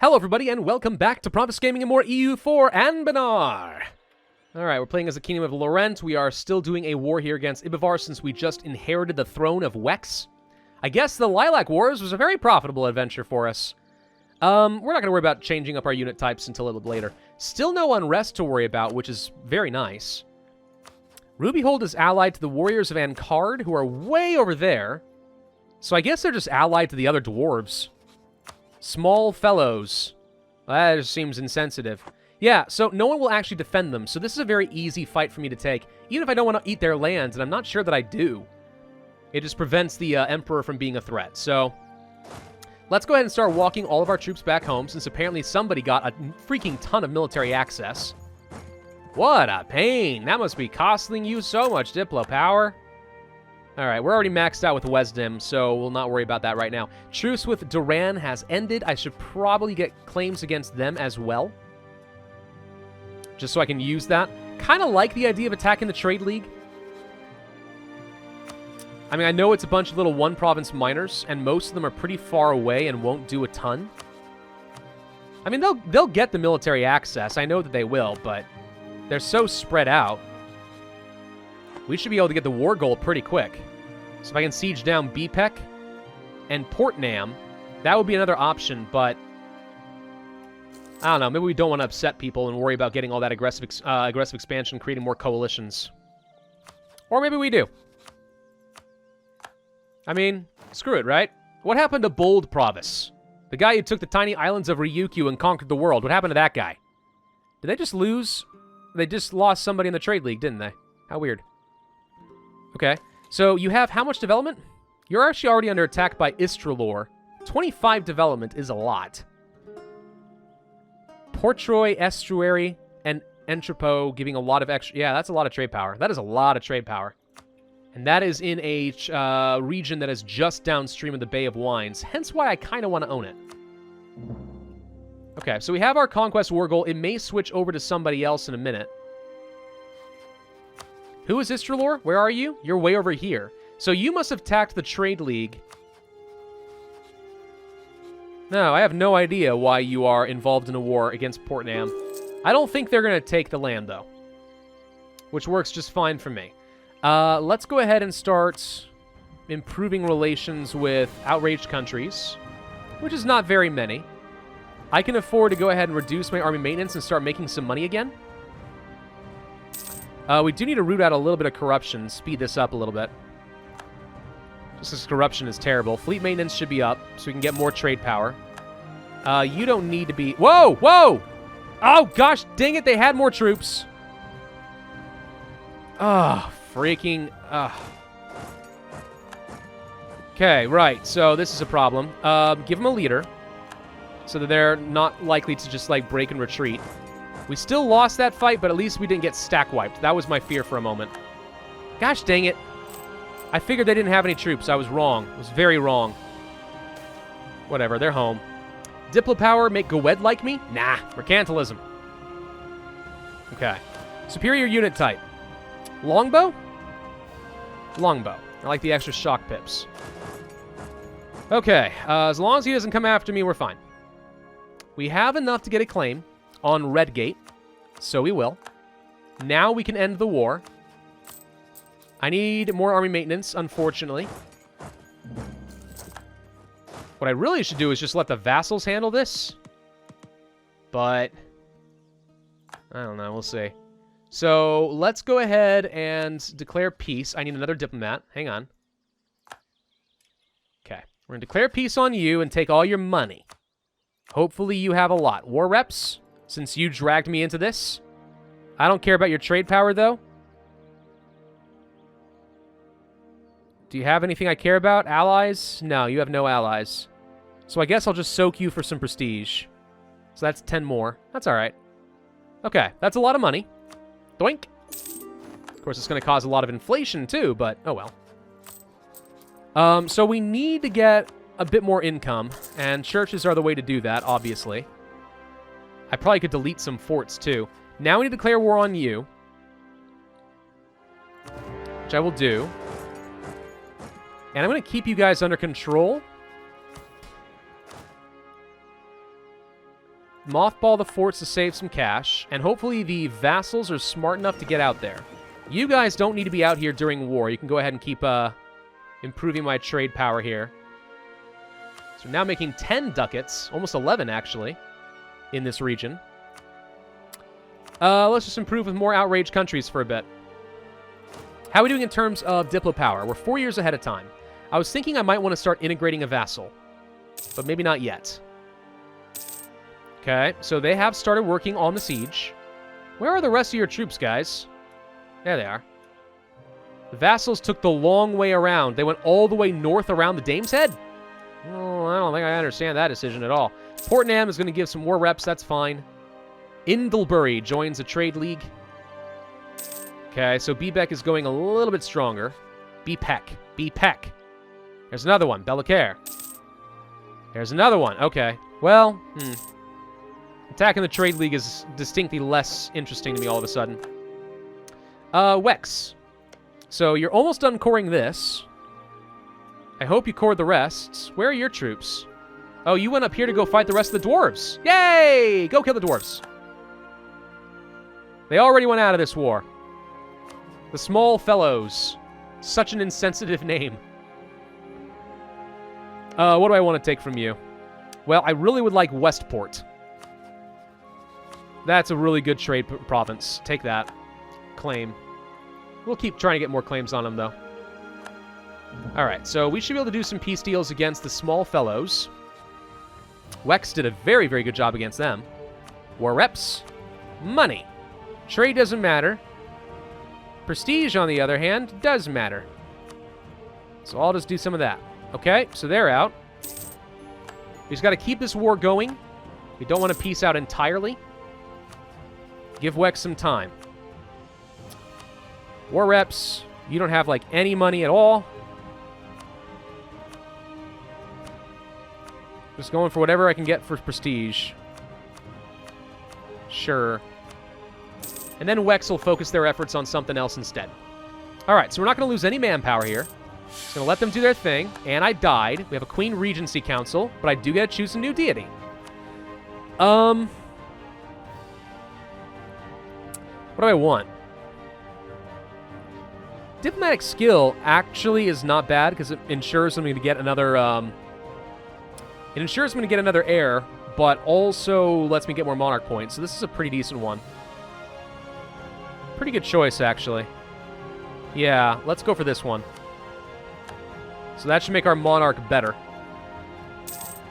Hello everybody, and welcome back to Pravus Gaming and more EU4 Anbennar! Alright, we're playing as the Kingdom of Lorent. We are still doing a war here against Ibavar since we just inherited the throne of Wex. I guess the Lilac Wars was a very profitable adventure for us. We're not going to worry about changing up our unit types until a little later. Still no unrest to worry about, which is very nice. Rubyhold is allied to the warriors of Ankard, who are way over there. So I guess they're just allied to the other dwarves. Small fellows. That just seems insensitive. Yeah, so no one will actually defend them, so this is a very easy fight for me to take, even if I don't want to eat their lands, and I'm not sure that I do. It just prevents the Emperor from being a threat, so... Let's go ahead and start walking all of our troops back home, since apparently somebody got a freaking ton of military access. What a pain! That must be costing you so much Diplo power. Alright, we're already maxed out with Wisdom, so we'll not worry about that right now. Truce with Duran has ended. I should probably get claims against them as well. Just so I can use that. Kind of like the idea of attacking the Trade League. I mean, I know it's a bunch of little one-province miners, and most of them are pretty far away and won't do a ton. I mean, they'll get the military access. I know that they will, but they're so spread out. We should be able to get the war goal pretty quick. So if I can siege down Bpec and Portnam, that would be another option, but I don't know. Maybe we don't want to upset people and worry about getting all that aggressive expansion, creating more coalitions. Or maybe we do. I mean, screw it, right? What happened to Bold Pravus? The guy who took the tiny islands of Ryukyu and conquered the world. What happened to that guy? Did they just lose? They just lost somebody in the Trade League, didn't they? How weird. Okay, so you have how much development? You're actually already under attack by Istralor. 25 development is a lot. Portroy, Estuary, and Entrepot giving a lot of extra... Yeah, that's a lot of trade power. That is a lot of trade power. And that is in a region that is just downstream of the Bay of Wines, hence why I kind of want to own it. Okay, so we have our Conquest War goal. It may switch over to somebody else in a minute. Who is Istralor? Where are you? You're way over here. So you must have attacked the Trade League. No, I have no idea why you are involved in a war against Portnam. I don't think they're going to take the land, though. Which works just fine for me. Let's go ahead and start improving relations with outraged countries, which is not very many. I can afford to go ahead and reduce my army maintenance and start making some money again. We do need to root out a little bit of corruption, speed this up a little bit. Just because corruption is terrible. Fleet maintenance should be up, so we can get more trade power. You don't need to be... Whoa! Whoa! Oh, gosh, dang it, they had more troops. Oh, freaking... Okay, right, so this is a problem. Give them a leader, so that they're not likely to just, like, break and retreat. We still lost that fight, but at least we didn't get stack wiped. That was my fear for a moment. Gosh dang it. I figured they didn't have any troops. I was wrong. I was very wrong. Whatever, they're home. Diplo power make Gowed like me? Nah, mercantilism. Okay. Superior unit type. Longbow? Longbow. I like the extra shock pips. Okay, as long as he doesn't come after me, we're fine. We have enough to get a claim on Redgate, so we will. Now we can end the war. I need more army maintenance, unfortunately. What I really should do is just let the vassals handle this. But I don't know, we'll see. So let's go ahead and declare peace. I need another diplomat. Hang on. Okay, we're going to declare peace on you and take all your money. Hopefully you have a lot. War reps? Since you dragged me into this. I don't care about your trade power, though. Do you have anything I care about? Allies? No, you have no allies. So I guess I'll just soak you for some prestige. So that's 10 more. That's all right. Okay, that's a lot of money. Doink. Of course, it's going to cause a lot of inflation, too, but oh well. So we need to get a bit more income, and churches are the way to do that, obviously. I probably could delete some forts, too. Now we need to declare war on you. Which I will do. And I'm going to keep you guys under control. mothball the forts to save some cash, and hopefully the vassals are smart enough to get out there. You guys don't need to be out here during war. You can go ahead and keep improving my trade power here. So now making 10 ducats, almost 11 actually, in this region. Let's just improve with more outraged countries for a bit. How are we doing in terms of Diplo power? We're 4 years ahead of time. I was thinking I might want to start integrating a vassal, but maybe not yet. Okay, so they have started working on the siege. Where are the rest of your troops, guys? There they are. The vassals took the long way around. They went all the way north around the Dame's Head? Oh, I don't think I understand that decision at all. Portnam is going to give some war reps. That's fine. Indlebury joins a trade league. Okay, so Bebeck is going a little bit stronger. Bepeck. There's another one. Bellacaire. There's another one. Okay. Well, attacking the trade league is distinctly less interesting to me all of a sudden. Wex. So you're almost done coring this. I hope you cored the rest. Where are your troops? Oh, you went up here to go fight the rest of the dwarves. Yay! Go kill the dwarves. They already went out of this war. The Small Fellows. Such an insensitive name. What do I want to take from you? Well, I really would like Westport. That's a really good trade province. Take that. Claim. We'll keep trying to get more claims on them, though. Alright, so we should be able to do some peace deals against the Small Fellows. Wex did a very, very good job against them. War reps. Money. Trade doesn't matter. Prestige, on the other hand, does matter. So I'll just do some of that. Okay, so they're out. We just got to keep this war going. We don't want to peace out entirely. Give Wex some time. War reps. You don't have, like, any money at all. Just going for whatever I can get for prestige. Sure. And then Wex will focus their efforts on something else instead. Alright, so we're not going to lose any manpower here. Just going to let them do their thing. And I died. We have a Queen Regency Council, but I do get to choose a new deity. What do I want? Diplomatic skill actually is not bad because it ensures I'm going to get another, it ensures I'm going to get another heir, but also lets me get more monarch points. So this is a pretty decent one. Pretty good choice, actually. Yeah, let's go for this one. So that should make our monarch better.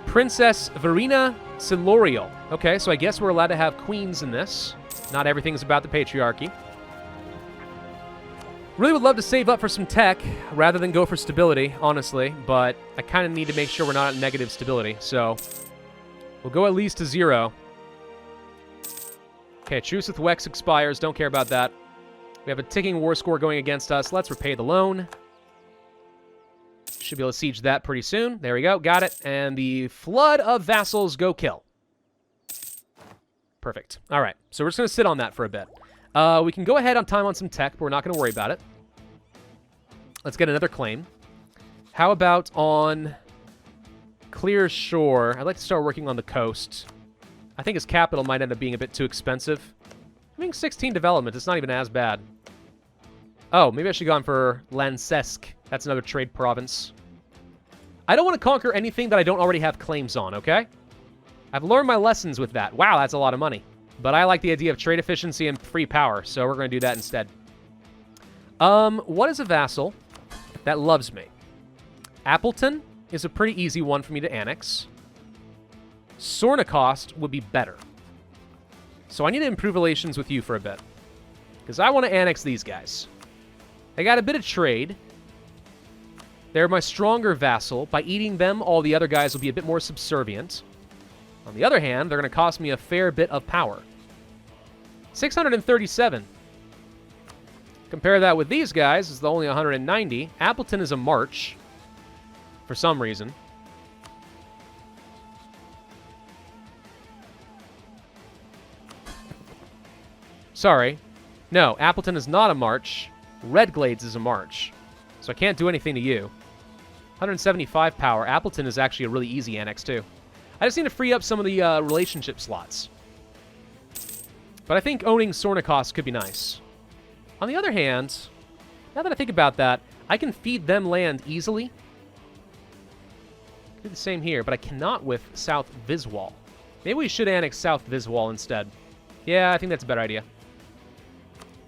Princess Verena Silorio. Okay, so I guess we're allowed to have queens in this. Not everything's about the patriarchy. Really would love to save up for some tech rather than go for stability, honestly, but I kind of need to make sure we're not at negative stability, so we'll go at least to 0. Okay, truce with Wex expires. Don't care about that. We have a ticking war score going against us. Let's repay the loan. Should be able to siege that pretty soon. There we go. Got it. And the flood of vassals go kill. Perfect. All right. So we're just going to sit on that for a bit. We can go ahead on time on some tech, but we're not going to worry about it. Let's get another claim. How about on Clear Shore? I'd like to start working on the coast. I think his capital might end up being a bit too expensive. I mean, 16 development. It's not even as bad. Oh, maybe I should have gone for Lancesk. That's another trade province. I don't want to conquer anything that I don't already have claims on, okay? I've learned my lessons with that. Wow, that's a lot of money. But I like the idea of trade efficiency and free power, so we're going to do that instead. What is a vassal that loves me? Appleton is a pretty easy one for me to annex. Sornacost would be better. So I need to improve relations with you for a bit. Because I want to annex these guys. They got a bit of trade. They're my stronger vassal. By eating them, all the other guys will be a bit more subservient. On the other hand, they're going to cost me a fair bit of power. 637. Compare that with these guys, it's only 190. Appleton is a march. For some reason. Sorry. No, Appleton is not a march. Redglades is a march. So I can't do anything to you. 175 power. Appleton is actually a really easy annex, too. I just need to free up some of the relationship slots. But I think owning Sornikos could be nice. On the other hand, now that I think about that, I can feed them land easily. Do the same here, but I cannot with South Viswal. Maybe we should annex South Viswal instead. Yeah, I think that's a better idea.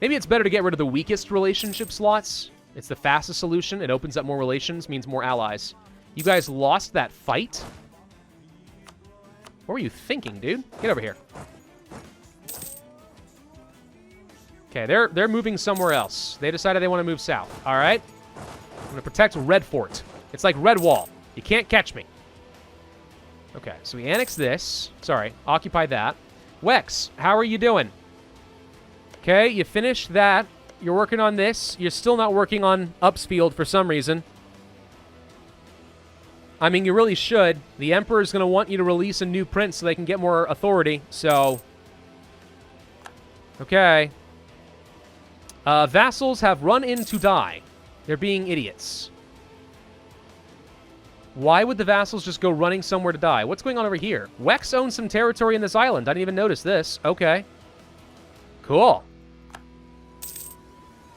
Maybe it's better to get rid of the weakest relationship slots. It's the fastest solution. It opens up more relations, means more allies. You guys lost that fight? What were you thinking, dude? Get over here. Okay, they're moving somewhere else. They decided they want to move south. All right. I'm going to protect Red Fort. It's like Red Wall. You can't catch me. Okay, so we annex this. Sorry, occupy that. Wex, how are you doing? Okay, you finished that. You're working on this. You're still not working on Upsfield for some reason. I mean, you really should. The Emperor's going to want you to release a new prince so they can get more authority, so... Okay. Vassals have run in to die. They're being idiots. Why would the vassals just go running somewhere to die? What's going on over here? Wex owns some territory in this island. I didn't even notice this. Okay. Cool.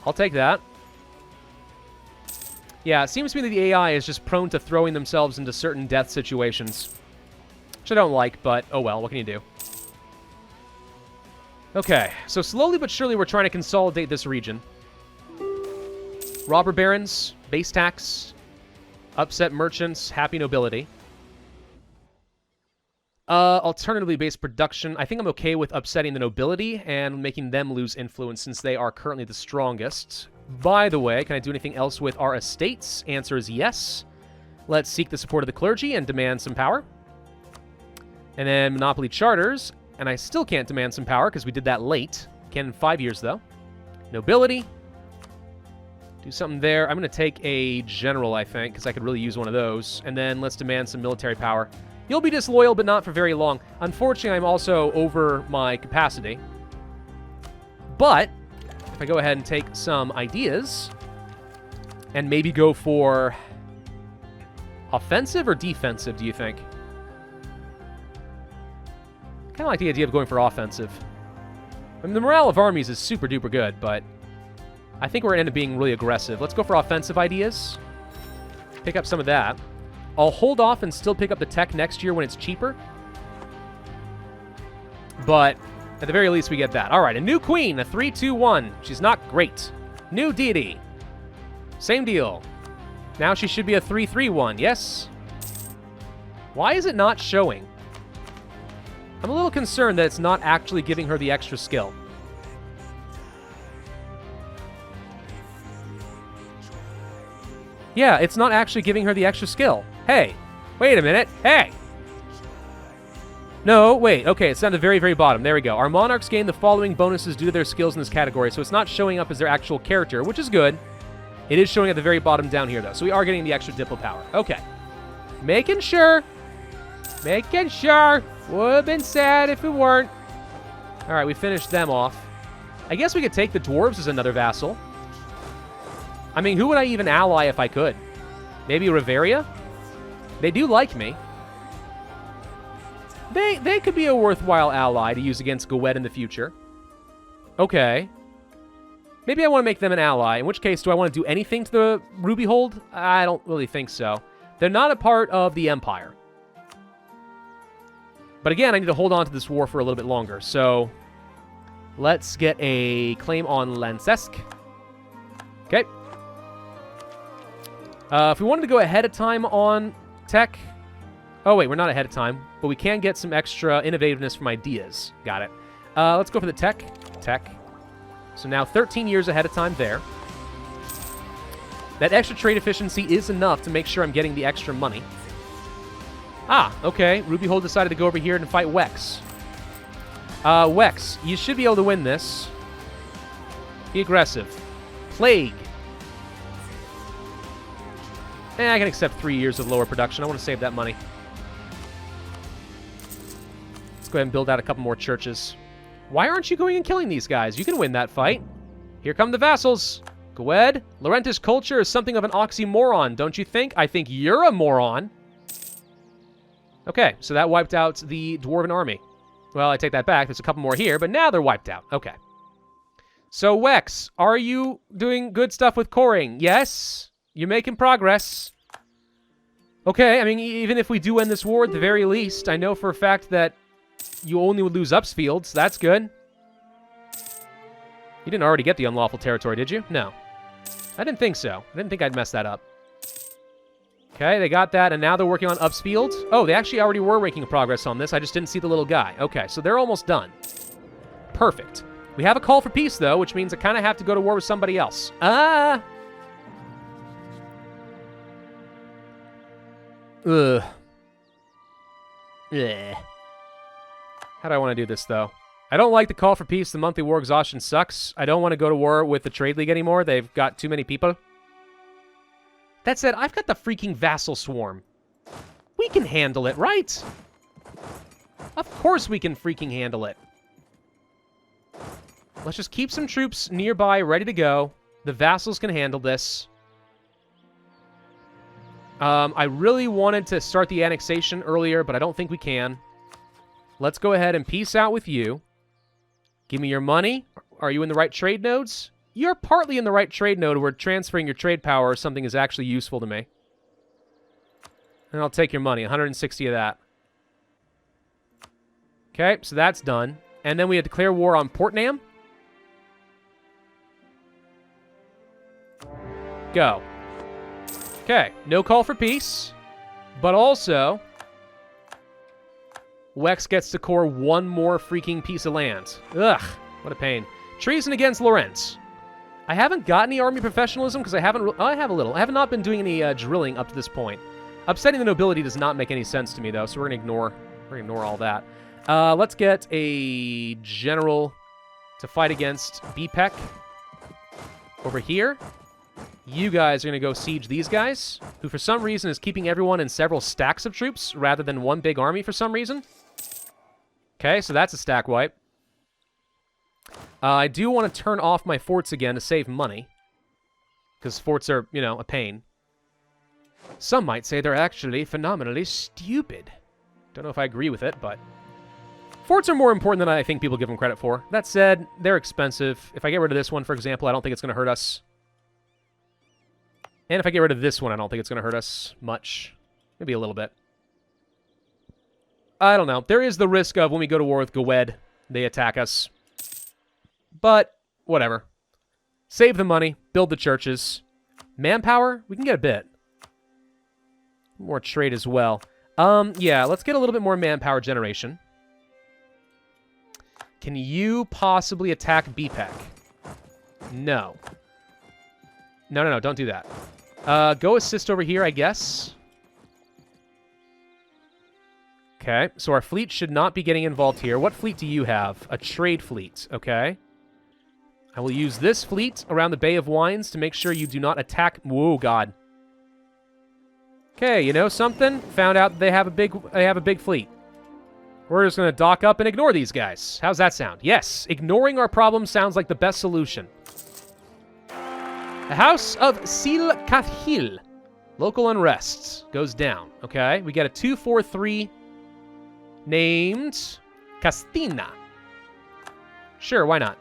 I'll take that. Yeah, it seems to me that the AI is just prone to throwing themselves into certain death situations. Which I don't like, but oh well, what can you do? Okay, so slowly but surely we're trying to consolidate this region. Robber barons, base tax, upset merchants, happy nobility. Alternatively based production. I think I'm okay with upsetting the nobility and making them lose influence since they are currently the strongest. By the way, can I do anything else with our estates? Answer is yes. Let's seek the support of the clergy and demand some power. And then monopoly charters. And I still can't demand some power because we did that late. Can in 5 years, though. Nobility. Do something there. I'm going to take a general, I think, because I could really use one of those. And then let's demand some military power. You'll be disloyal, but not for very long. Unfortunately, I'm also over my capacity. But if I go ahead and take some ideas and maybe go for offensive or defensive, do you think? I kind of like the idea of going for offensive. I mean, the morale of armies is super duper good, but I think we're going to end up being really aggressive. Let's go for offensive ideas. Pick up some of that. I'll hold off and still pick up the tech next year when it's cheaper. But at the very least, we get that. All right, a new queen, a 3-2-1. She's not great. New deity. Same deal. Now she should be a 3-3-1, yes? Why is it not showing? I'm a little concerned that it's not actually giving her the extra skill. Yeah, it's not actually giving her the extra skill. Hey, wait a minute. Hey! No, wait. Okay, it's down to the very, very bottom. There we go. Our monarchs gain the following bonuses due to their skills in this category, so it's not showing up as their actual character, which is good. It is showing at the very bottom down here, though, so we are getting the extra diplo power. Okay. Making sure. Making sure. Would have been sad if it weren't. All right, we finished them off. I guess we could take the dwarves as another vassal. I mean, who would I even ally if I could? Maybe Riveria? They do like me. They could be a worthwhile ally to use against Gowed in the future. Okay. Maybe I want to make them an ally, in which case, do I want to do anything to the Ruby Hold? I don't really think so. They're not a part of the Empire. But again, I need to hold on to this war for a little bit longer, so let's get a claim on Lancesk. Okay. If we wanted to go ahead of time on tech... Oh, wait, we're not ahead of time, but we can get some extra innovativeness from ideas. Got it. Let's go for the tech. Tech. So now 13 years ahead of time there. That extra trade efficiency is enough to make sure I'm getting the extra money. Ah, okay. Ruby Hold decided to go over here and fight Wex. Wex, you should be able to win this. Be aggressive. Plague. I can accept 3 years of lower production. I want to save that money. Let's go ahead and build out a couple more churches. Why aren't you going and killing these guys? You can win that fight. Here come the vassals. Gowed, Laurentish culture is something of an oxymoron, don't you think? I think you're a moron. Okay, so that wiped out the Dwarven army. Well, I take that back. There's a couple more here, but now they're wiped out. Okay. So, Wex, are you doing good stuff with coring? Yes? You're making progress. Okay, I mean, even if we do end this war, at the very least, I know for a fact that you only would lose Upsfield, so that's good. You didn't already get the unlawful territory, did you? No. I didn't think so. I didn't think I'd mess that up. Okay, they got that, and now they're working on Upsfield. Oh, they actually already were making progress on this. I just didn't see the little guy. Okay, so they're almost done. Perfect. We have a call for peace, though, which means I kind of have to go to war with somebody else. Ugh. Ugh. How do I want to do this, though? I don't like the call for peace. The monthly war exhaustion sucks. I don't want to go to war with the Trade League anymore. They've got too many people. That said, I've got the freaking vassal swarm. We can handle it, right? Of course we can freaking handle it. Let's just keep some troops nearby, ready to go. The vassals can handle this. I really wanted to start the annexation earlier, but I don't think we can. Let's go ahead and peace out with you. Give me your money. Are you in the right trade nodes? You're partly in the right trade node where transferring your trade power or something is actually useful to me. And I'll take your money, 160 of that. Okay, so that's done. And then we had declare war on Portnam. Go. Okay, no call for peace. But also, Wex gets to core one more freaking piece of land. Ugh, what a pain. Treason against Lorent. I haven't got any army professionalism because I haven't... I have a little. I have not been doing any drilling up to this point. Upsetting the nobility does not make any sense to me, though, so we're going to ignore all that. Let's get a general to fight against BPEC over here. You guys are going to go siege these guys, who for some reason is keeping everyone in several stacks of troops rather than one big army for some reason. Okay, so that's a stack wipe. I do want to turn off my forts again to save money, because forts are, you know, a pain. Some might say they're actually phenomenally stupid. Don't know if I agree with it, but forts are more important than I think people give them credit for. That said, they're expensive. If I get rid of this one, for example, I don't think it's going to hurt us. And if I get rid of this one, I don't think it's going to hurt us much. Maybe a little bit. I don't know. There is the risk of when we go to war with Gwed, they attack us. But, whatever. Save the money. Build the churches. Manpower? We can get a bit. More trade as well. Yeah, let's get a little bit more manpower generation. Can you possibly attack BPEC? No. No, don't do that. Go assist over here, I guess. Okay, so our fleet should not be getting involved here. What fleet do you have? A trade fleet, okay. I will use this fleet around the Bay of Wines to make sure you do not attack... Whoa, God. Okay, you know something? Found out they have a big fleet. We're just going to dock up and ignore these guys. How's that sound? Yes, ignoring our problem sounds like the best solution. The House of Sil Cathil. Local unrest goes down. Okay, we get a 243 named Castina. Sure, why not?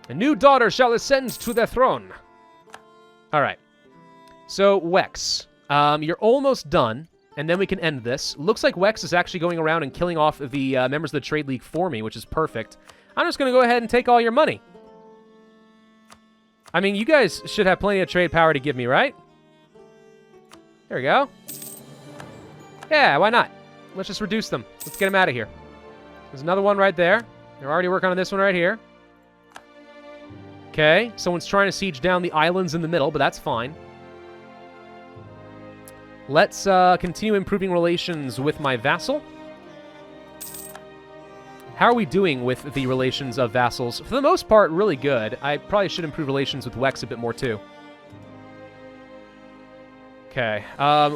A new daughter shall ascend to the throne. All right. So, Wex, you're almost done, and then we can end this. Looks like Wex is actually going around and killing off the members of the Trade League for me, which is perfect. I'm just going to go ahead and take all your money. I mean, you guys should have plenty of trade power to give me, right? There we go. Yeah, why not? Let's just reduce them. Let's get them out of here. There's another one right there. They're already working on this one right here. Okay, someone's trying to siege down the islands in the middle, but that's fine. Let's continue improving relations with my vassal. How are we doing with the relations of vassals? For the most part, really good. I probably should improve relations with Wex a bit more, too. Okay.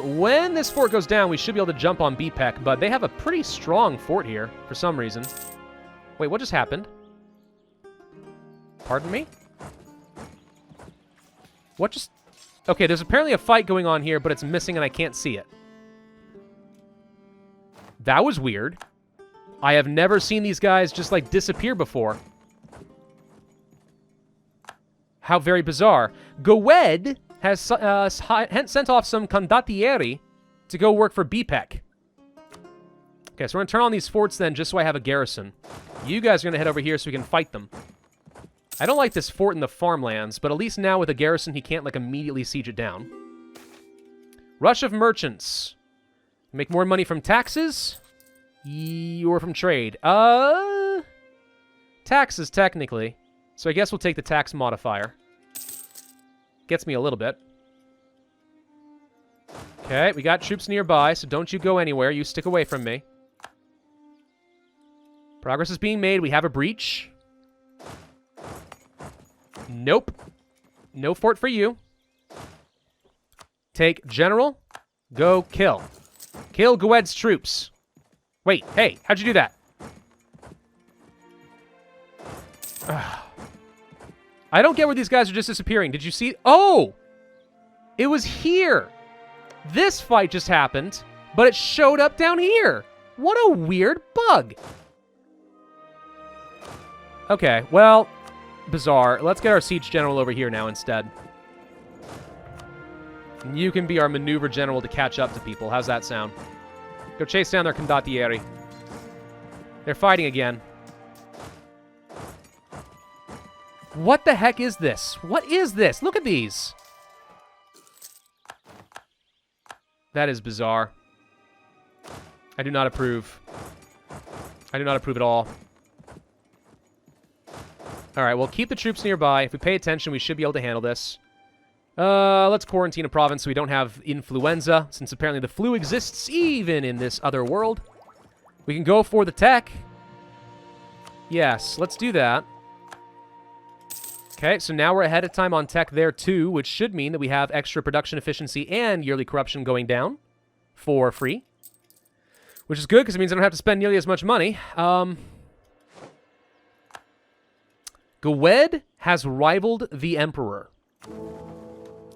When this fort goes down, we should be able to jump on BPEC, but they have a pretty strong fort here for some reason. Wait, what just happened? Pardon me? What just... Okay, there's apparently a fight going on here, but it's missing and I can't see it. That was weird. I have never seen these guys just, like, disappear before. How very bizarre. Gowed has sent off some condottieri to go work for BPEC. Okay, so we're going to turn on these forts then, just so I have a garrison. You guys are going to head over here so we can fight them. I don't like this fort in the farmlands, but at least now with a garrison, he can't, like, immediately siege it down. Rush of merchants. Make more money from taxes? Or from trade? Taxes, technically. So I guess we'll take the tax modifier. Gets me a little bit. Okay, we got troops nearby, so don't you go anywhere. You stick away from me. Progress is being made. We have a breach. Nope. No fort for you. Take general. Go kill. Kill Gowed's troops. Wait, hey, how'd you do that? I don't get where these guys are just disappearing. Did you see? Oh! It was here. This fight just happened, but it showed up down here. What a weird bug. Okay, well, bizarre. Let's get our siege general over here now instead. You can be our maneuver general to catch up to people. How's that sound? Go chase down their condottieri. They're fighting again. What the heck is this? What is this? Look at these. That is bizarre. I do not approve. I do not approve at all. All right, well, keep the troops nearby. If we pay attention, we should be able to handle this. Let's quarantine a province so we don't have influenza, since apparently the flu exists even in this other world. We can go for the tech. Yes, let's do that. Okay, so now we're ahead of time on tech there too, which should mean that we have extra production efficiency and yearly corruption going down for free. Which is good, because it means I don't have to spend nearly as much money. Gowed has rivaled the Emperor.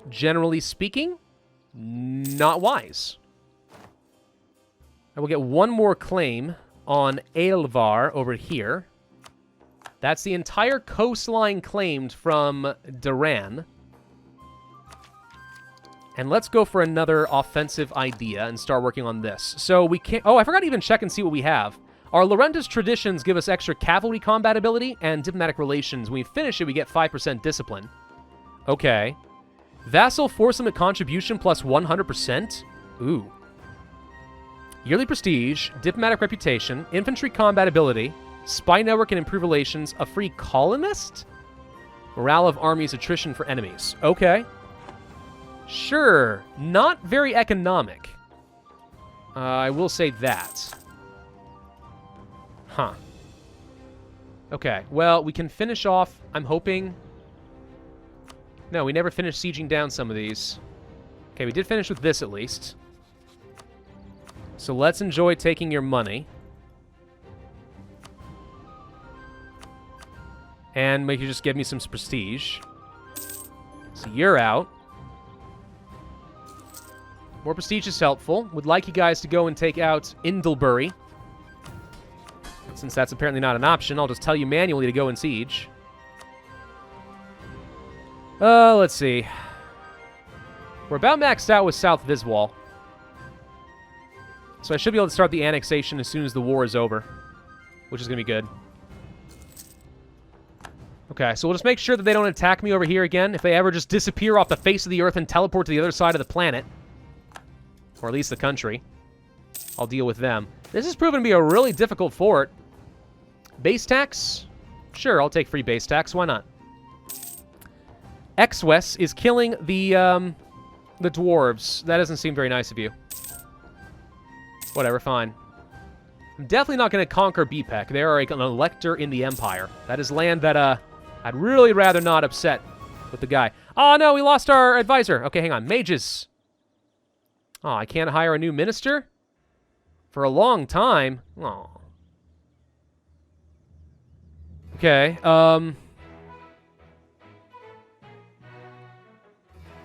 Generally speaking, not wise. I will get one more claim on Aelvar over here. That's the entire coastline claimed from Duran. And let's go for another offensive idea and start working on this. So we can't... Oh, I forgot to even check and see what we have. Our Lorenta's traditions give us extra cavalry combat ability and diplomatic relations. When we finish it, we get 5% discipline. Okay. Vassal force limit contribution plus 100%? Ooh. Yearly prestige, diplomatic reputation, infantry combat ability, spy network and improve relations, a free colonist? Morale of armies, attrition for enemies. Okay. Sure. Not very economic. I will say that. Huh. Okay, well, we can finish off, I'm hoping... No, we never finished sieging down some of these. Okay, we did finish with this at least. So let's enjoy taking your money. And make you just give me some prestige. So you're out. More prestige is helpful. Would like you guys to go and take out Indlebury. Since that's apparently not an option, I'll just tell you manually to go and siege. Let's see. We're about maxed out with South Viswal. So I should be able to start the annexation as soon as the war is over. Which is going to be good. Okay, so we'll just make sure that they don't attack me over here again. If they ever just disappear off the face of the earth and teleport to the other side of the planet. Or at least the country. I'll deal with them. This has proven to be a really difficult fort. Base tax? Sure, I'll take free base tax. Why not? Exwes is killing the dwarves. That doesn't seem very nice of you. Whatever, fine. I'm definitely not going to conquer BPEC. They are an elector in the Empire. That is land that I'd really rather not upset with the guy. Oh, no, we lost our advisor. Okay, hang on. Mages. Oh, I can't hire a new minister? For a long time? Oh. Okay,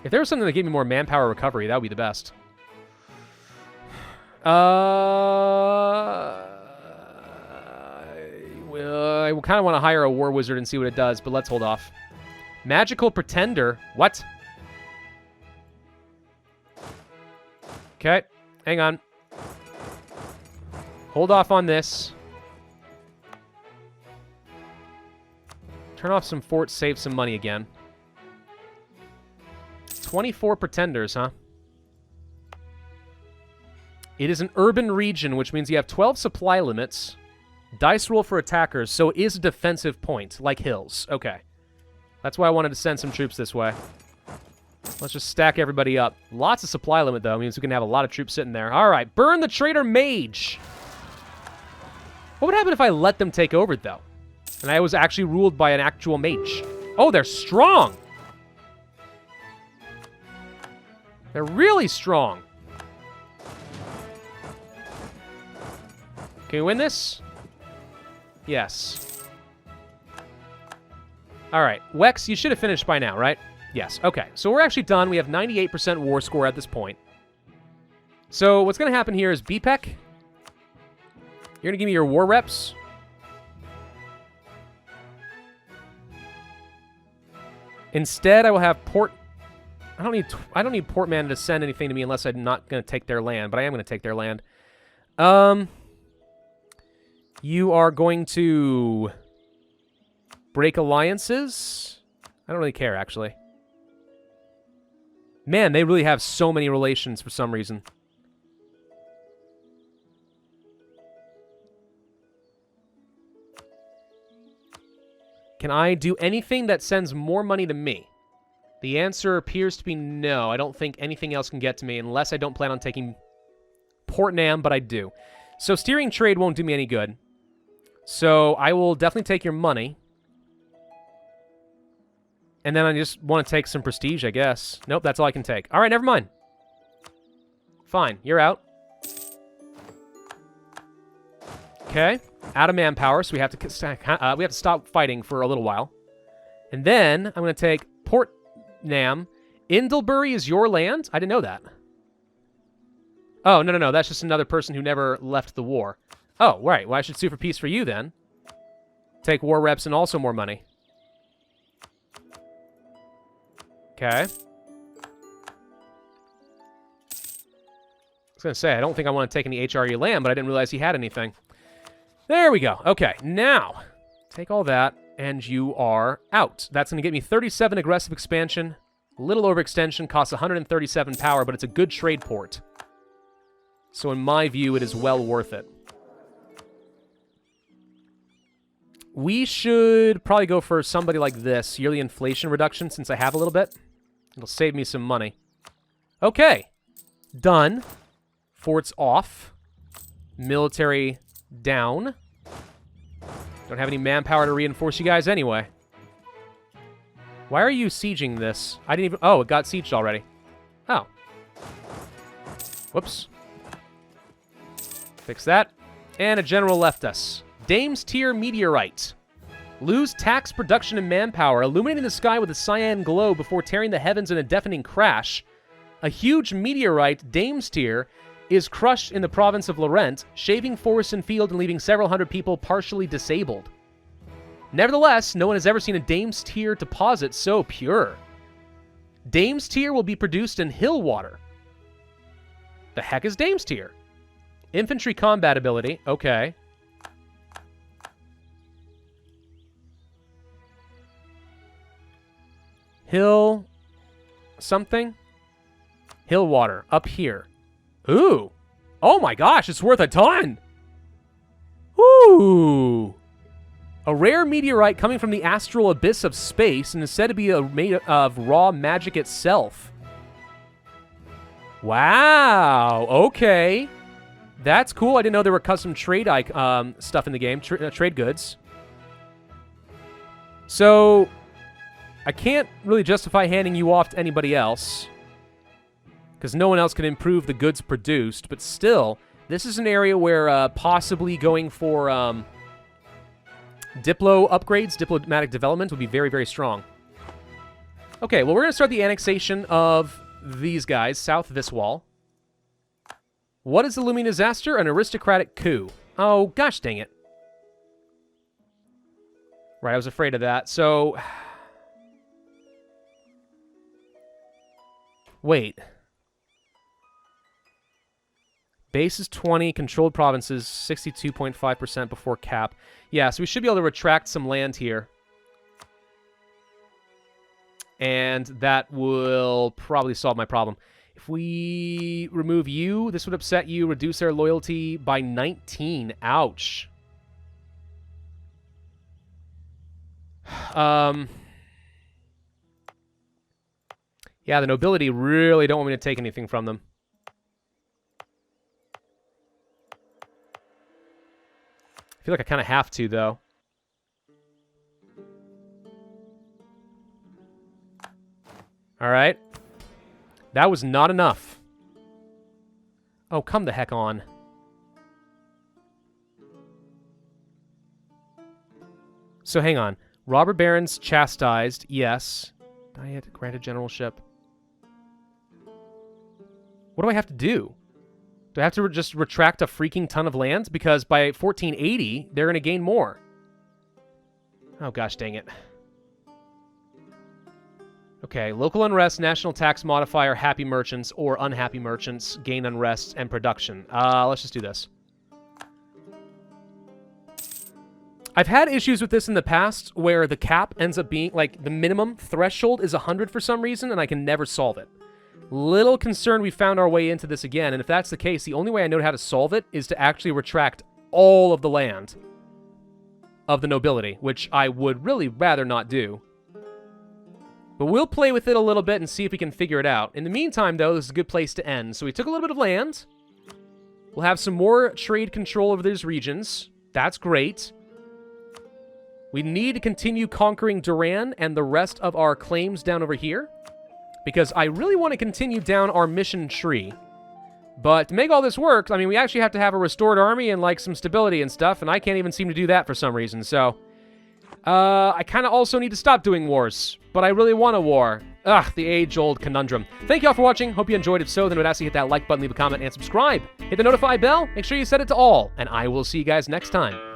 if there was something that gave me more manpower recovery, that would be the best. I kind of want to hire a war wizard and see what it does, but let's hold off. Magical pretender. What? Okay. Hang on. Hold off on this. Turn off some forts, save some money again. 24 pretenders, huh? It is an urban region, which means you have 12 supply limits. Dice roll for attackers, so it is a defensive point, like hills. Okay. That's why I wanted to send some troops this way. Let's just stack everybody up. Lots of supply limit, though. Means we can have a lot of troops sitting there. All right. Burn the traitor mage. What would happen if I let them take over, though? And I was actually ruled by an actual mage. Oh, they're strong. They're really strong. Can we win this? Yes. All right. Wex, you should have finished by now, right? Yes. Okay. So we're actually done. We have 98% war score at this point. So what's going to happen here is BPEC. You're going to give me your war reps. Instead, I will have port... I don't need Portman to send anything to me unless I'm not going to take their land, but I am going to take their land. You are going to break alliances. I don't really care, actually. Man, they really have so many relations for some reason. Can I do anything that sends more money to me? The answer appears to be no. I don't think anything else can get to me unless I don't plan on taking Port Nam, but I do. So steering trade won't do me any good. So I will definitely take your money. And then I just want to take some prestige, I guess. Nope, that's all I can take. All right, never mind. Fine, you're out. Okay, out of manpower, so we have to stop fighting for a little while. And then I'm going to take Port Nam. Indlebury is your land? I didn't know that. Oh, no. That's just another person who never left the war. Oh, right. Well, I should sue for peace for you then. Take war reps and also more money. Okay. I was going to say, I don't think I want to take any HRE land, but I didn't realize he had anything. There we go. Okay, now, take all that, and you are out. That's going to get me 37 aggressive expansion, little overextension, costs 137 power, but it's a good trade port. So in my view, it is well worth it. We should probably go for somebody like this, yearly inflation reduction, since I have a little bit. It'll save me some money. Okay. Done. Forts off. Military down. Don't have any manpower to reinforce you guys anyway. Why are you sieging this? I didn't even... Oh, it got sieged already. Oh. Whoops. Fix that. And a general left us. Dame's Tier Meteorite. Lose tax production and manpower, illuminating the sky with a cyan glow before tearing the heavens in a deafening crash. A huge meteorite, Dame's Tier, is crushed in the province of Lorent, shaving forest and field and leaving several hundred people partially disabled. Nevertheless, no one has ever seen a Dame's Tier deposit so pure. Dame's Tier will be produced in hill water. The heck is Dame's Tier? Infantry combat ability, okay. Hill something? Hill water, up here. Ooh. Oh my gosh, it's worth a ton. Ooh. A rare meteorite coming from the astral abyss of space and is said to be made of raw magic itself. Wow. Okay. That's cool. I didn't know there were custom trade stuff in the game. Trade goods. So... I can't really justify handing you off to anybody else, because no one else can improve the goods produced, but still, this is an area where possibly going for Diplo upgrades, diplomatic development, would be very, very strong. Okay, well, we're going to start the annexation of these guys south of this wall. What is the looming disaster? An aristocratic coup. Oh, gosh dang it. Right, I was afraid of that. So... Wait. Base is 20, controlled provinces 62.5% before cap. Yeah, so we should be able to retract some land here. And that will probably solve my problem. If we remove you, this would upset you, reduce their loyalty by 19. Ouch. Yeah, the nobility really don't want me to take anything from them. I feel like I kind of have to, though. All right. That was not enough. Oh, come the heck on. So hang on. Robber barons chastised. Yes. Diet granted generalship. What do I have to do? Do I have to just retract a freaking ton of lands? Because by 1480, they're going to gain more. Oh, gosh dang it. Okay, local unrest, national tax modifier, happy merchants, or unhappy merchants, gain unrest, and production. Let's just do this. I've had issues with this in the past where the cap ends up being, like, the minimum threshold is 100 for some reason, and I can never solve it. Little concerned we found our way into this again, and if that's the case, the only way I know how to solve it is to actually retract all of the land of the nobility, which I would really rather not do. But we'll play with it a little bit and see if we can figure it out. In the meantime, though, this is a good place to end. So we took a little bit of land. We'll have some more trade control over these regions. That's great. We need to continue conquering Duran and the rest of our claims down over here, because I really want to continue down our mission tree. But to make all this work, I mean, we actually have to have a restored army and, like, some stability and stuff, and I can't even seem to do that for some reason, so... I kind of also need to stop doing wars, but I really want a war. Ugh, the age-old conundrum. Thank you all for watching. Hope you enjoyed. If so, then I would ask you to hit that like button, leave a comment, and subscribe. Hit the notify bell. Make sure you set it to all, and I will see you guys next time.